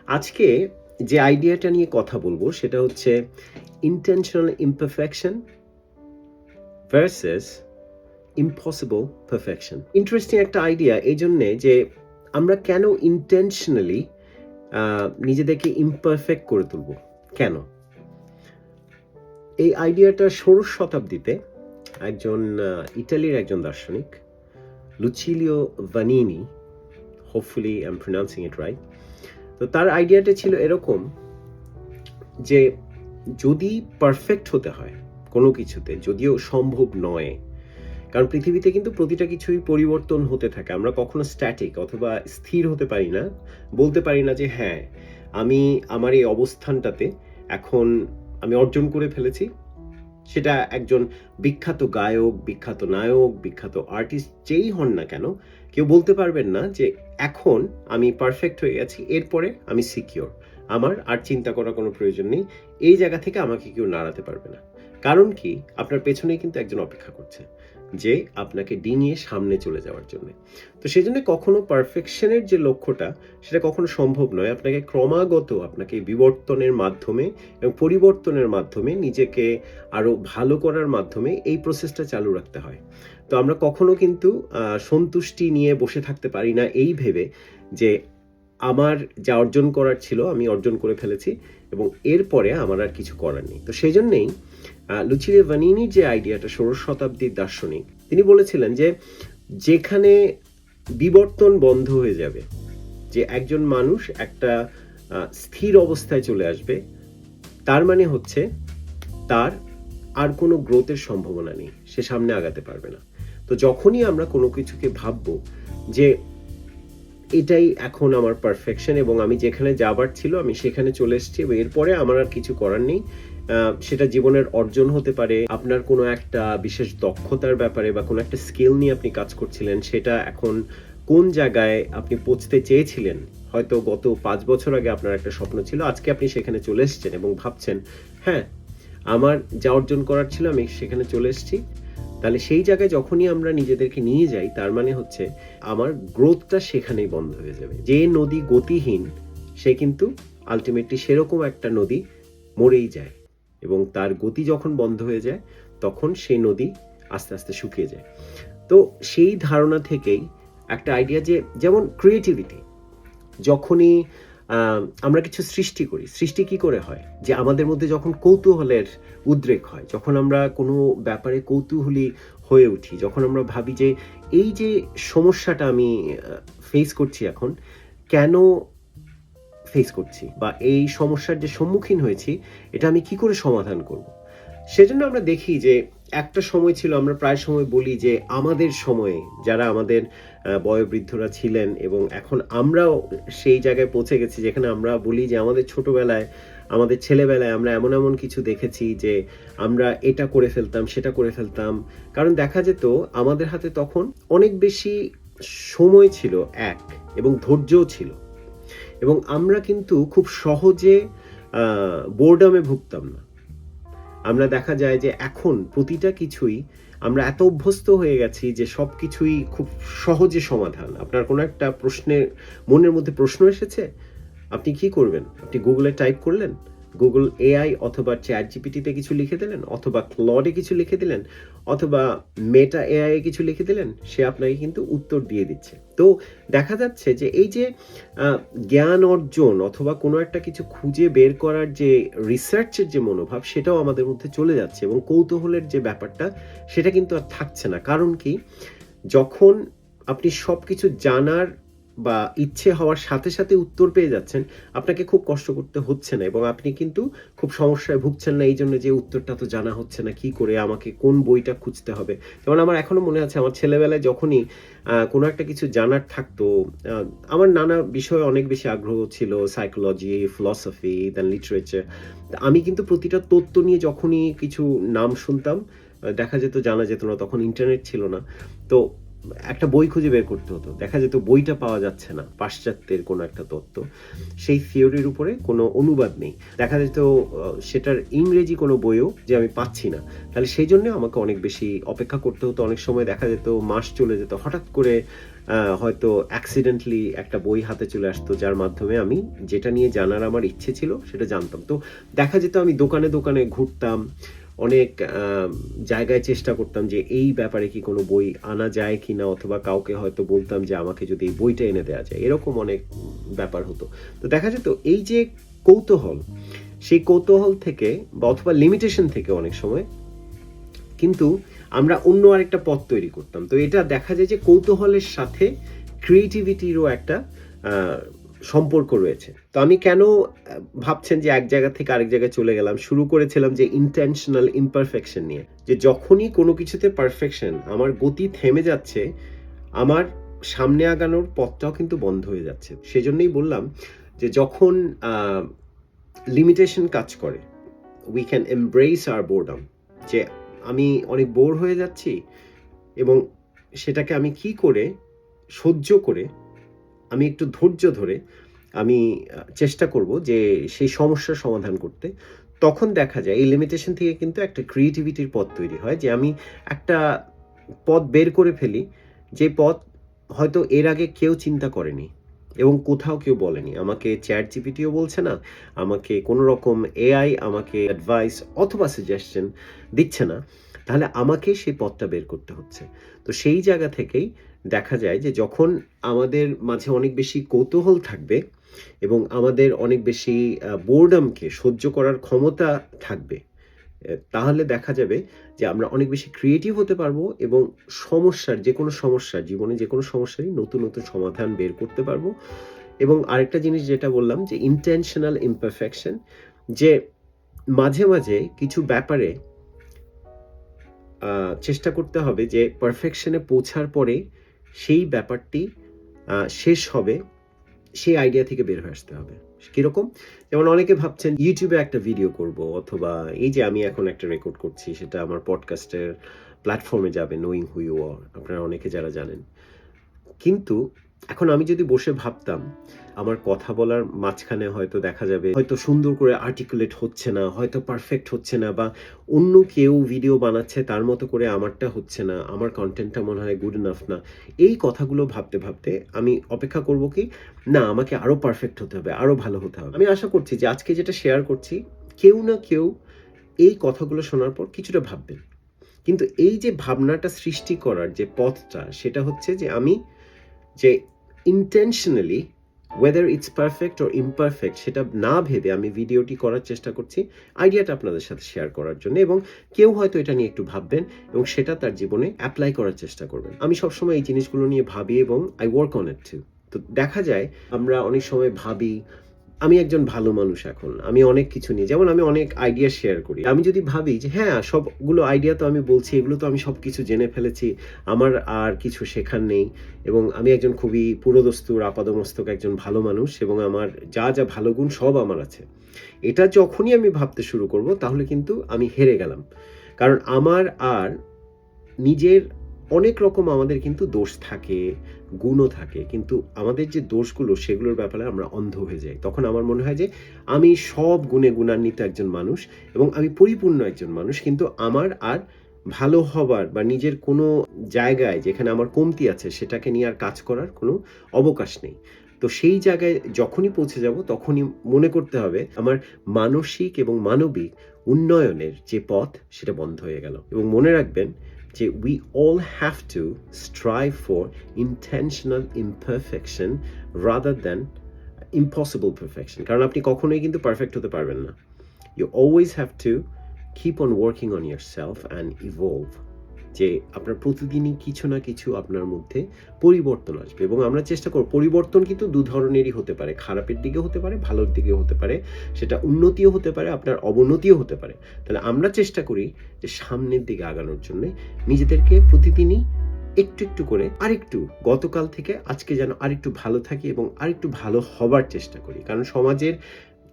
আজকে যে আইডিয়াটা নিয়ে কথা বলবো সেটা হচ্ছে intentional imperfection versus impossible perfection. Interesting একটা আইডিয়া এই জন্যে যে আমরা কেন ইন্টেনশনালি নিজেদেরকে ইমপারফেক্ট করে তুলব, কেন? এই আইডিয়াটা ষোড়শ শতাব্দীতে একজন ইটালির একজন দার্শনিক Lucilio Vanini, hopefully I am pronouncing it right, তো তার আইডিয়াটা ছিল এরকম যে যদি পারফেক্ট হতে হয় কোনো কিছুতে, যদিও সম্ভব নয়, কারণ পৃথিবীতে কিন্তু প্রতিটা কিছুই পরিবর্তন হতে থাকে, আমরা কখনো স্ট্যাটিক অথবা স্থির হতে পারি না, বলতে পারি না যে হ্যাঁ আমি আমার এই অবস্থানটাতে এখন আমি অর্জন করে ফেলেছি। সেটা একজন বিখ্যাত গায়ক, বিখ্যাত নায়ক, বিখ্যাত আর্টিস্ট যেই হন না কেন, কেউ বলতে পারবেন না যে এখন আমি পারফেক্ট হয়ে গেছি, এরপরে আমি সিকিওর, আমার আর চিন্তা করার কোনো প্রয়োজন নেই, এই জায়গা থেকে আমাকে কেউ নাড়াতে পারবে না। কারণ কি, আপনার পেছনেই কিন্তু একজন অপেক্ষা করছে যে আপনাকে ডিঙিয়ে সামনে চলে যাওয়ার জন্য। তো সেই জন্য কখনো পারফেকশনের যে লক্ষ্যটা সেটা কখনো সম্ভব নয়। আপনাকে ক্রমাগত আপনাকে বিবর্তনের মাধ্যমে এবং পরিবর্তনের মাধ্যমে নিজেকে আরো ভালো করার মাধ্যমে এই প্রসেসটা চালু রাখতে হয়। তো আমরা কখনো কিন্তু সন্তুষ্টি নিয়ে বসে থাকতে পারি না এই ভেবে যে আমার যা অর্জন করার ছিল আমি অর্জন করে ফেলেছি এবং এরপরে আমার আর কিছু করার নেই। তো সেই জন্যেই লুচিলিও ভানিনির যে আইডিয়াটা, ষোড়শ শতাব্দীর দার্শনিক, তিনি বলেছিলেন যে যেখানে বিবর্তন বন্ধ হয়ে যাবে, যে একজন মানুষ একটা স্থির অবস্থায় চলে আসবে, তার মানে হচ্ছে তার আর কোনো গ্রোথের সম্ভাবনা নেই, সে সামনে আগাতে পারবে না। তো যখনই আমরা কোনো কিছুকে ভাববো যে এটাই এখন আমার পারফেকশন এবং আমি যেখানে যাবার ছিল আমি সেখানে চলে এসেছি এবং এরপরে আমার আর কিছু করার নেই, সেটা জীবনের অর্জন হতে পারে, আপনার কোনো একটা বিশেষ দক্ষতার ব্যাপারে বা কোনো একটা স্কিল নিয়ে আপনি কাজ করছিলেন, সেটা এখন কোন জায়গায় আপনি পৌঁছতে চেয়েছিলেন, হয়তো গত 5 বছর আগে আপনার একটা স্বপ্ন ছিল, আজকে আপনি সেখানে চলে এসেছেন এবং ভাবছেন হ্যাঁ আমার যা অর্জন করার ছিল আমি সেখানে চলে এসেছি। তাহলে সেই জায়গায় যখনই আমরা নিজেদেরকে নিয়ে যাই, তার মানে হচ্ছে আমার গ্রোথটা সেখানেই বন্ধ হয়ে যাবে। যে নদী গতিহীন সে কিন্তু আলটিমেটলি সেরকম একটা নদী মরেই যায় এবং তার গতি যখন বন্ধ হয়ে যায় তখন সেই নদী আস্তে আস্তে শুকিয়ে যায়। তো সেই ধারণা থেকেই একটা আইডিয়া যে যেমন ক্রিয়েটিভিটি, যখনই আমরা কিছু সৃষ্টি করি, সৃষ্টি কি করে হয়, যে আমাদের মধ্যে যখন কৌতূহলের উদ্রেক হয়, যখন আমরা কোনো ব্যাপারে কৌতূহলী হয়ে উঠি, যখন আমরা ভাবি যে এই যে সমস্যাটা আমি ফেস করছি এখন, কেন ফেস করছি, বা এই সমস্যার যে সম্মুখীন হয়েছি এটা আমি কি করে সমাধান করব। সেজন্য আমরা দেখি যে একটা সময় ছিল, আমরা প্রায় সময় বলি যে আমাদের সময়ে যারা আমাদের বয়োবৃদ্ধরা ছিলেন এবং এখন আমরাও সেই জায়গায় পৌঁছে গেছি যেখানে আমরা বলি যে আমাদের ছোটবেলায়, আমাদের ছেলেবেলায় আমরা এমন এমন কিছু দেখেছি যে আমরা এটা করে ফেলতাম, সেটা করে ফেলতাম। কারণ দেখা যেত আমাদের হাতে তখন অনেক বেশি সময় ছিল এক, এবং ধৈর্যও ছিল, এবং আমরা কিন্তু খুব সহজে বোরডমে ভুগতাম না। আমরা দেখা যায় যে এখন প্রতিটা কিছুই আমরা এত অভ্যস্ত হয়ে গেছি যে সব কিছুই খুব সহজে সমাধান। আপনার কোনো একটা প্রশ্নের মনের মধ্যে প্রশ্ন এসেছে, আপনি কি করবেন? আপনি গুগলে টাইপ করলেন, গুগল এআই অথবা চ্যাট জিপিটিতে কিছু লিখে দিলেন, অথবা ক্লডে কিছু লিখে দিলেন, অথবা মেটা এআই এ কিছু লিখে দিলেন, সে আপনাকে কিন্তু উত্তর দিয়ে দিচ্ছে। তো দেখা যাচ্ছে যে এই যে জ্ঞান অর্জন অথবা কোনো একটা কিছু খুঁজে বের করার যে রিসার্চের যে মনোভাব, সেটাও আমাদের মধ্যে চলে যাচ্ছে এবং কৌতূহলের যে ব্যাপারটা সেটা কিন্তু আর থাকছে না। কারণ কি, যখন আপনি সবকিছু জানার বা ইচ্ছে হওয়ার সাথে সাথে উত্তর পেয়ে যাচ্ছেন, আপনাকে খুব কষ্ট করতে হচ্ছে না এবং আপনি কিন্তু খুব সমস্যায় ভুগছেন না এই জন্য যে উত্তরটা তো জানা হচ্ছে না, কি করে আমাকে কোন বইটা খুঁজতে হবে। যেমন আমার এখনো মনে আছে, আমার ছেলেবেলায় যখনই কোনো একটা কিছু জানার থাকতো, আমার নানা বিষয়ে অনেক বেশি আগ্রহ ছিল, সাইকোলজি, ফিলসফি, দেন লিটারেচার। আমি কিন্তু প্রতিটা তত্ত্ব নিয়ে যখনই কিছু নাম শুনতাম, দেখা যেত জানা যেত না, তখন ইন্টারনেট ছিল না, তো একটা বই খুঁজে বের করতে হতো, দেখা যেত বইটা পাওয়া যাচ্ছে না, পাশ্চাত্যের কোনো একটা তত্ত্ব, সেই থিওরির উপরে কোনো অনুবাদ নেই, দেখা যেত সেটার ইংরেজি কোনো বইও যে আমি পাচ্ছি না। তাহলে সেই জন্য আমাকে অনেক বেশি অপেক্ষা করতে হতো, অনেক সময় দেখা যেত মাস চলে যেত, হঠাৎ করে হয়তো অ্যাক্সিডেন্টলি একটা বই হাতে চলে আসতো, যার মাধ্যমে আমি যেটা নিয়ে জানার আমার ইচ্ছে ছিল সেটা জানতাম। তো দেখা যেত আমি দোকানে দোকানে ঘুরতাম, অনেক জায়গায় চেষ্টা করতাম যে এই ব্যাপারে কি কোনো বই আনা যায় কিনা, অথবা কাউকে হয়তো বলতাম যে আমাকে যদি এই বইটা এনে দেওয়া যায়, এরকম অনেক ব্যাপার হতো। তো দেখা যেত এই যে কৌতূহল, সেই কৌতূহল থেকে বা অথবা লিমিটেশন থেকে অনেক সময় কিন্তু আমরা অন্য আরেকটা পথ তৈরি করতাম। তো এটা দেখা যায় যে কৌতূহলের সাথে ক্রিয়েটিভিটিরও একটা সম্পর্ক রয়েছে। তো আমি কেন ভাবছেন যে এক জায়গা থেকে আরেক জায়গায় চলে গেলাম, শুরু করেছিলাম যে ইন্টেনশনাল ইমপারফেকশন নিয়ে, যে যখনই কোনো কিছুতে পারফেকশন, আমার গতি থেমে যাচ্ছে, আমার সামনে আগানোর পথটাও কিন্তু বন্ধ হয়ে যাচ্ছে। সেজন্যই বললাম যে যখন লিমিটেশন কাজ করে, we can embrace our boredom, যে আমি অনেক বোর হয়ে যাচ্ছি এবং সেটাকে আমি কি করে সহ্য করে, আমি একটু ধৈর্য ধরে আমি চেষ্টা করব যে সেই সমস্যার সমাধান করতে। তখন দেখা যায় এই লিমিটেশন থেকে কিন্তু একটা ক্রিয়েটিভিটির পথ তৈরি হয়, যে আমি একটা পথ বের করে ফেলি, যে পথ হয়তো এর আগে কেউ চিন্তা করেনি এবং কোথাও কেউ বলেনি। আমাকে চ্যাট জিপিটিও বলছে না, আমাকে কোনো রকম এআই আমাকে অ্যাডভাইস অথবা সাজেশন দিচ্ছে না। তাহলে আমাকে সেই পথটা বের করতে হচ্ছে। তো সেই জায়গা থেকেই দেখা যায় যে যখন আমাদের মাঝে অনেক বেশি কৌতূহল থাকবে এবং আমাদের অনেক বেশি বোরডমকে সহ্য করার ক্ষমতা থাকবে, তাহলে দেখা যাবে যে আমরা অনেক বেশি ক্রিয়েটিভ হতে পারবো এবং যেকোনো সমস্যার, জীবনে যেকোনো সমস্যারই নতুন নতুন সমাধান বের করতে পারবো। এবং আরেকটা জিনিস যেটা বললাম যে ইন্টেনশনাল ইমপারফেকশন, যে মাঝে মাঝে কিছু ব্যাপারে চেষ্টা করতে হবে যে পারফেকশনে পৌঁছার পরে সেই ব্যাপারটি শেষ হবে, সেই আইডিয়া থেকে বের হয়ে আসতে হবে। কিরকম? যেমন অনেকে ভাবছেন ইউটিউবে একটা ভিডিও করব, অথবা এই যে আমি এখন একটা রেকর্ড করছি সেটা আমার পডকাস্টের প্ল্যাটফর্মে যাবে, নোয়িং হু ইউ আর, আপনারা অনেকে যারা জানেন। কিন্তু এখন আমি যদি বসে ভাবতাম, আমার কথা বলার মাঝখানে হয়তো দেখা যাবে হয়তো সুন্দর করে আর্টিকুলেট হচ্ছে না, হয়তো পারফেক্ট হচ্ছে না, বা অন্য কেউ ভিডিও বানাচ্ছে তার মতো করে আমারটা হচ্ছে না, আমার কন্টেন্টটা মনে হয় গুড এনাফ না। এই কথাগুলো ভাবতে ভাবতে আমি অপেক্ষা করব কি, না আমাকে আরো পারফেক্ট হতে হবে, আরো ভালো হতে হবে। আমি আশা করছি যে আজকে যেটা শেয়ার করছি, কেউ না কেউ এই কথাগুলো শোনার পর কিছুটা ভাববেন। কিন্তু এই যে ভাবনাটা সৃষ্টি করার যে পথটা, সেটা হচ্ছে যে আমি যে intentionally, whether it's perfect or imperfect, সেটা না ভেবে আমি ভিডিওটি করার চেষ্টা করছি আইডিয়াটা আপনাদের সাথে শেয়ার করার জন্য, এবং কেউ হয়তো এটা নিয়ে একটু ভাববেন এবং সেটা তার জীবনে অ্যাপ্লাই করার চেষ্টা করবেন। আমি সবসময় এই জিনিসগুলো নিয়ে ভাবি এবং I work on it too. তো দেখা যায় আমরা অনেক সময় ভাবি আমি একজন ভালো মানুষ, এখন আমি অনেক কিছু নিয়ে, যেমন আমি অনেক আইডিয়া শেয়ার করি। আমি যদি ভাবি যে হ্যাঁ, সবগুলো আইডিয়া তো আমি বলছি, এগুলো তো আমি সবকিছু জেনে ফেলেছি, আমার আর কিছু শেখার নেই, এবং আমি একজন খুবই পুরোদস্তুর আপাদমস্তক একজন ভালো মানুষ, এবং আমার যা যা ভালো গুণ সব আমার আছে, এটা যখনই আমি ভাবতে শুরু করব তাহলে কিন্তু আমি হেরে গেলাম। কারণ আমার আর নিজের অনেক রকম আমাদের কিন্তু দোষ থাকে, গুণও থাকে, কিন্তু আমাদের যে দোষগুলো সেগুলোর ব্যাপারে আমরা অন্ধ হয়ে যাই। তখন আমার মনে হয় যে আমি সব গুণে গুণান্বিত একজন মানুষ এবং আমি পরিপূর্ণ একজন মানুষ, কিন্তু আমার আর ভালো হবার বা নিজের কোনো জায়গায় যেখানে আমার কমতি আছে সেটাকে নিয়ে আর কাজ করার কোনো অবকাশ নেই। তো সেই জায়গায় যখনই পৌঁছে যাব তখনই মনে করতে হবে আমার মানসিক এবং মানবিক উন্নয়নের যে পথ সেটা বন্ধ হয়ে গেল। এবং মনে রাখবেন যে we all have to strive for intentional imperfection rather than impossible perfection, কারণ আপনি কখনোই কিন্তু পারফেক্ট হতে পারবেন না। You always have to keep on working on yourself and evolve, যে আপনার প্রতিদিনই কিছু না কিছু আপনার মধ্যে পরিবর্তন আসবে, এবং আমরা চেষ্টা করব, পরিবর্তন কিন্তু দু ধরনেরই হতে পারে, খারাপের দিকেও হতে পারে, ভালোর দিকেও হতে পারে, সেটা উন্নতিও হতে পারে, আপনার অবনতিও হতে পারে। তাহলে আমরা চেষ্টা করি যে সামনের দিকে আগানোর জন্য নিজেদেরকে প্রতিদিনই একটু একটু করে আরেকটু, গতকাল থেকে আজকে যেন আরেকটু ভালো থাকি এবং আরেকটু ভালো হবার চেষ্টা করি। কারণ সমাজের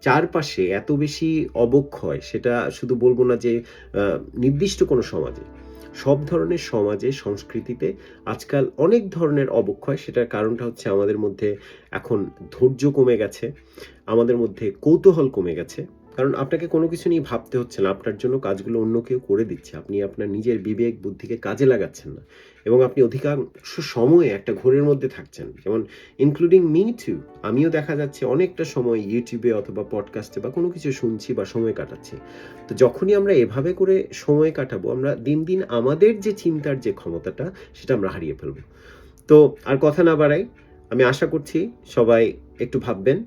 চারপাশে এত বেশি অবক্ষয়, সেটা শুধু বলবো না যে নির্দিষ্ট কোনো সমাজে, সব ধরনের সমাজে, সংস্কৃতিতে আজকাল অনেক ধরনের অবক্ষয়। সেটার কারণটা হচ্ছে আমাদের মধ্যে এখন ধৈর্য কমে গেছে, আমাদের মধ্যে কৌতূহল কমে গেছে, কারণ আপনাকে কোনো কিছু নিয়ে ভাবতে হচ্ছে না। আপনার জন্য কাজগুলো অন্য কেউ করে দিচ্ছে। আপনি আপনার নিজের বিবেক বুদ্ধিকে কাজে লাগাচ্ছেন না। এবং আপনি অধিকাংশ সময়ে একটা ঘোরের মধ্যে থাকছেন। যেমন ইনক্লুডিং মি টু। আমিও দেখা যাচ্ছে অনেকটা সময় YouTube এ অথবা পডকাস্টে বা কোনো কিছু শুনছি বা সময় কাটাচ্ছি। তো যখনই আমরা এভাবে করে সময় কাটাবো, আমরা দিন, দিন আমাদের যে চিন্তার যে ক্ষমতাটা, সেটা আমরা হারিয়ে ফেলব। তো আর কথা না বাড়াই, আমি আশা করছি সবাই একটু ভাববেন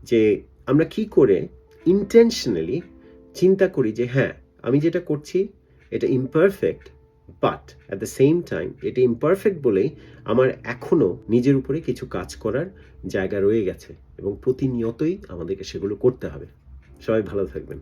যে আমরা কি করে ইনটেনশনালি চিন্তা করি যে হ্যাঁ, আমি যেটা করছি এটা imperfect, but at the same time এটা ইমপারফেক্ট বলেই আমার এখনো নিজের উপরে কিছু কাজ করার জায়গা রয়ে গেছে এবং প্রতিনিয়তই আমাদেরকে সেগুলো করতে হবে। সবাই ভালো থাকবেন।